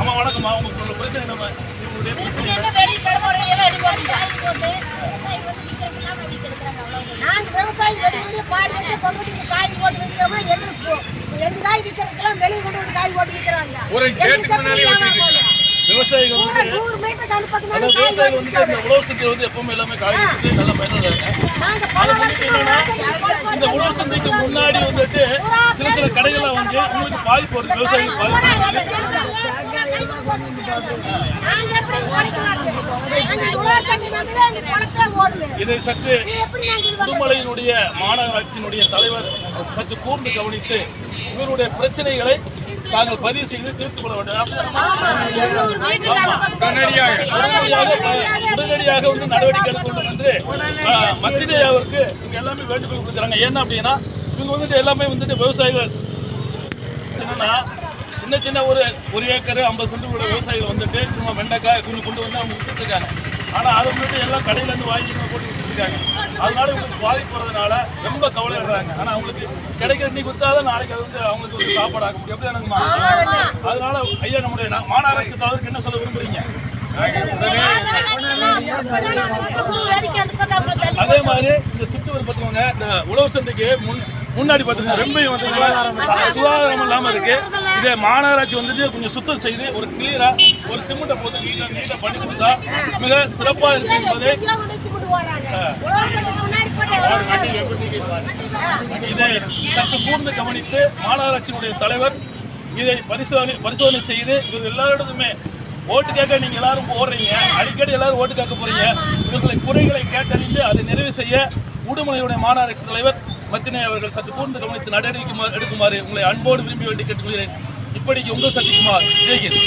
அம்மா வணக்கம்மா. உங்களோட பிரச்சனை நம்ம உங்களுடைய பிரச்சனை விவசாயி வெளியே பாடி கொண்டு வந்து காய் போட்டு வைக்கிறோமா எங்களுக்கு எங்க காய் விற்கிறதுக்கெல்லாம் வெளியே கொண்டு வந்து காய் போட்டு விற்கிறாங்க. ஒரு கேட்டுக்கு முன்னாடி விவசாயிகள் வந்து விவசாயிகள் வந்து இந்த உழவு சந்தை வந்து எப்பவுமே எல்லாமே காய் விற்று நல்ல பயனுள்ளதாங்க. இந்த உழவு சந்தைக்கு முன்னாடி வந்துட்டு சில கடைகள்லாம் வந்து உங்களுக்கு பாதிப்பு வருது, விவசாயிகள் பாதிப்பு. இதை சற்று புதுமலையினுடைய மாநகராட்சியினுடைய தலைவர் சற்று கூர்ந்து கவனித்து இவருடைய பிரச்சனைகளை தாங்கள் பதிவு செய்து தீர்த்து கொள்ள வேண்டும். உடனடியாக வந்து நடவடிக்கை எடுக்க வேண்டும் என்று மத்திய அவருக்கு இவங்க எல்லாமே வேண்டுகோள் கொடுக்குறாங்க. ஏன்னா அப்படின்னா இவங்க வந்துட்டு எல்லாமே வந்துட்டு விவசாயிகள் என்னன்னா சின்ன ஒரு ஏக்கர் 50 சென்ட் உள்ள விவசாயிகள் வந்துட்டு சும்மா வெண்டைக்காய் கொஞ்சம் கொண்டு வந்து அவங்க விட்டுட்டு இருக்காங்க. ஆனால் அதை வந்துட்டு எல்லாம் கடையிலேருந்து வாங்கி போட்டு விட்டுருக்காங்க. அதனால இவங்களுக்கு பாதிப்பு போகிறதுனால ரொம்ப கவலைப்படுறாங்க. ஆனால் அவங்களுக்கு கிடைக்கிற இன்னைக்கு கொடுத்தாதான் நாளைக்கு அது வந்து அவங்களுக்கு வந்து சாப்பாடு ஆக முடியும். எப்படி எனக்கு அதனால ஐயா நம்முடைய மாநகராட்சி தலைவருக்கு என்ன சொல்ல விரும்புறீங்க? அதே மாதிரி இந்த சுற்றுவர் பார்த்துக்கோங்க, இந்த உழவு சந்தைக்கு முன்னாடி பார்த்துக்கோங்க ரொம்ப சுகாதாரம் இல்லாமல் இருக்கு. இதை மாநகராட்சி வந்துட்டு கொஞ்சம் சுத்தம் செய்து ஒரு கிளியரா ஒரு சிமெண்ட்டை போட்டு நீட்டாக பண்ணி கொடுத்தா மிக சிறப்பாக இருக்கு என்பது இதை சற்று கூர்ந்து கவனித்து மாநகராட்சியினுடைய தலைவர் இதை பரிசோதனை செய்து இவர்கள் எல்லாரிடத்துமே ஓட்டு கேட்க நீங்க எல்லாரும் போடுறீங்க, அடிக்கடி எல்லாரும் ஓட்டு கேட்க போறீங்க. இவர்களை குறைகளை கேட்டறிந்து அதை நிறைவு செய்ய உடுமலையுடைய மாநகராட்சி தலைவர் மத்திய அவர்கள் சற்று கூர்ந்து கவனித்து நடவடிக்கை எடுக்குமாறு உங்களை அன்போடு விரும்பி வேண்டி கேட்டுக்கொள்கிறேன். இப்படிக்கு உங்கள் சசிகுமார். ஜெய்ஹிந்த்.